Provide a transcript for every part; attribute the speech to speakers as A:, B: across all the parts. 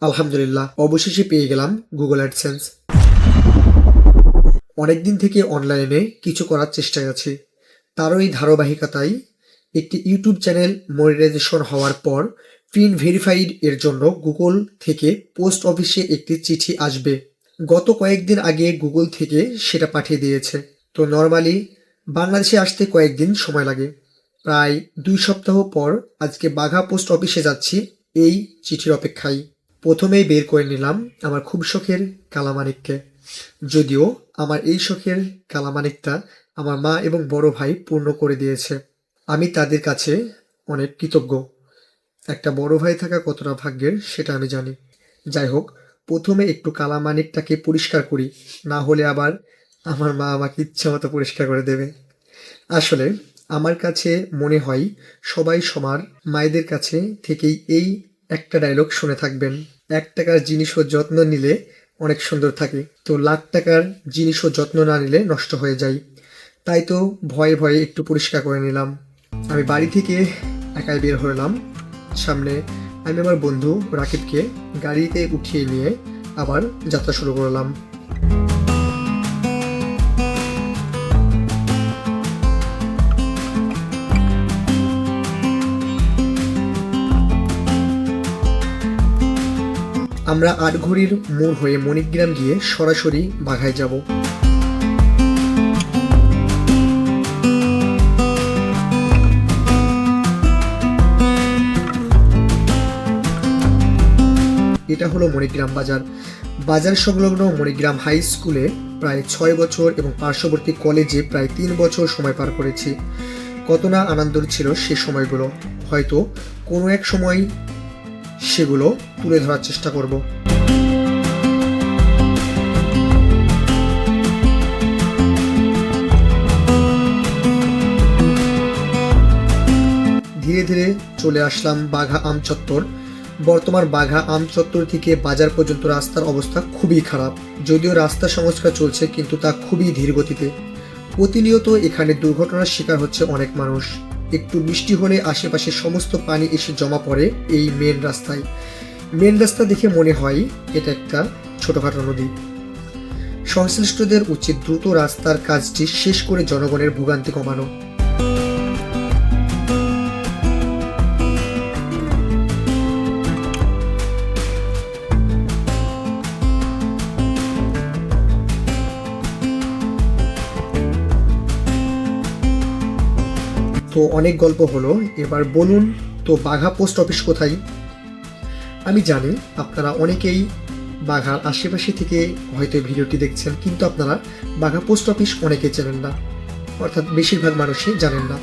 A: আলহামদুলিল্লাহ, অবশেষে পেয়ে গেলাম গুগল অ্যাডসেন্স। অনেকদিন থেকে অনলাইনে কিছু করার চেষ্টায় আছি। তারই ধারাবাহিকতায় একটি ইউটিউব চ্যানেল মনিটাইজেশন হওয়ার পর প্রিন্ট ভেরিফাইড এর জন্য গুগল থেকে পোস্ট অফিসে একটি চিঠি আসবে। গত কয়েকদিন আগে গুগল থেকে সেটা পাঠিয়ে দিয়েছে। তো নর্মালি বাংলাদেশে আসতে কয়েকদিন সময় লাগে। প্রায় 2 সপ্তাহ পর আজকে বাঘা পোস্ট অফিসে যাচ্ছি এই চিঠির অপেক্ষায়। প্রথমেই বের করে নিলাম আমার খুব শখের কালামানিককে। যদিও আমার এই শখের কালামানিকটা আমার মা এবং বড় ভাই পূর্ণ করে দিয়েছে। আমি তাদের কাছে অনেক কৃতজ্ঞ। একটা বড় ভাই থাকা কতটা ভাগ্যের সেটা আমি জানি। যাই হোক, প্রথমে একটু কালামানিকটাকে পরিষ্কার করি, না হলে আবার আমার মা আমাকে ইচ্ছা মতো পরিষ্কার করে দেবে। আসলে আমার কাছে মনে হয় সবাই সবার মায়েদের কাছে থেকেই এই একটা ডায়লগ শুনে থাকবেন, 1 টাকার জিনিসও যত্ন নিলে অনেক সুন্দর থাকে, তো লাখ টাকার জিনিসও যত্ন না নিলে নষ্ট হয়ে যায়। তাই তো ভয়ে ভয়ে একটু পরিষ্কার করে নিলাম। আমি বাড়ি থেকে একাই বের হলাম। সামনে আমি আমার বন্ধু রাকিবকে গাড়িতে উঠিয়ে নিয়ে আবার যাত্রা শুরু করলাম। আমরা আটঘড়ির মোড় হয়ে মণিগ্রাম গিয়ে সরাসরি বাঘায় যাব। এটা হলো মণিগ্রাম বাজার। বাজার সংলগ্ন মণিগ্রাম হাই স্কুলে প্রায় 6 বছর এবং পার্শ্ববর্তী কলেজে প্রায় 3 বছর সময় পার করেছি। কত না আনন্দের ছিল সে সময়গুলো, হয়তো কোনো এক সময় সেগুলো তুলে ধরার চেষ্টা করব। ধীরে ধীরে চলে আসলাম বাঘা আম চত্বর। বর্তমান বাঘা আম চত্বর থেকে বাজার পর্যন্ত রাস্তার অবস্থা খুবই খারাপ। যদিও রাস্তা সংস্কার চলছে, কিন্তু তা খুবই ধীর গতিতে। প্রতিনিয়ত এখানে দুর্ঘটনার শিকার হচ্ছে অনেক মানুষ। একটু বৃষ্টি হলে আশেপাশে সমস্ত পানি এসে জমা পড়ে এই মেন রাস্তায়। মেন রাস্তা দেখে মনে হয় এটা একটা ছোটখাটো নদী। সংশ্লিষ্টদের উচিত দ্রুত রাস্তার কাজটি শেষ করে জনগণের ভোগান্তি কমানো। তো অনেক গল্প হলো, এবার বলুন তো বাঘা পোস্ট অফিস কোথায়? আমি জানি আপনারা অনেকেই বাঘার আশেপাশে থেকে হয়তো ভিডিওটি দেখছেন, কিন্তু আপনারা বাঘা পোস্ট অফিস অনেকেই চেনেন না, অর্থাৎ বেশিরভাগ মানুষই জানেন না।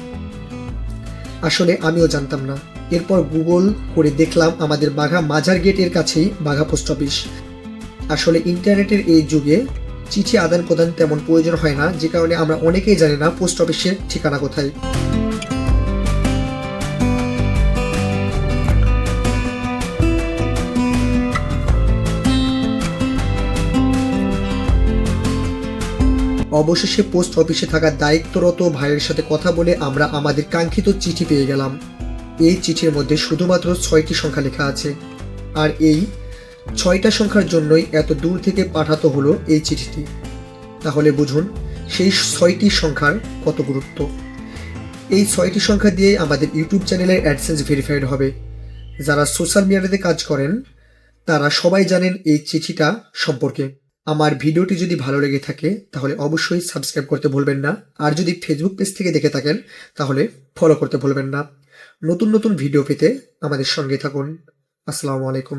A: আসলে আমিও জানতাম না। এরপর গুগল করে দেখলাম আমাদের বাঘা মাজার গেটের কাছেই বাঘা পোস্ট অফিস। আসলে ইন্টারনেটের এই যুগে চিঠি আদান প্রদান তেমন প্রয়োজন হয় না, যে কারণে আমরা অনেকেই জানি না পোস্ট অফিসের ঠিকানা কোথায়। অবশেষে পোস্ট অফিসে থাকা দায়িত্বরত ভাইয়ের সাথে কথা বলে আমরা আমাদের কাঙ্ক্ষিত চিঠি পেয়ে গেলাম। এই চিঠির মধ্যে শুধুমাত্র 6টি সংখ্যা লেখা আছে, আর এই 6টা সংখ্যার জন্যই এত দূর থেকে পাঠাতে হলো এই চিঠিটি। তাহলে বুঝুন সেই 6টি সংখ্যার কত গুরুত্ব। এই 6টি সংখ্যা দিয়ে আমাদের ইউটিউব চ্যানেলের অ্যাডসেন্স ভেরিফাইড হবে। যারা সোশ্যাল মিডিয়াতে কাজ করেন তারা সবাই জানেন এই চিঠিটা সম্পর্কে। আমার ভিডিওটি যদি ভালো লেগে থাকে তাহলে অবশ্যই সাবস্ক্রাইব করতে ভুলবেন না, আর যদি ফেসবুক পেজ থেকে দেখে থাকেন তাহলে ফলো করতে ভুলবেন না। নতুন নতুন ভিডিও পেতে আমাদের সঙ্গে থাকুন। আসসালামু আলাইকুম।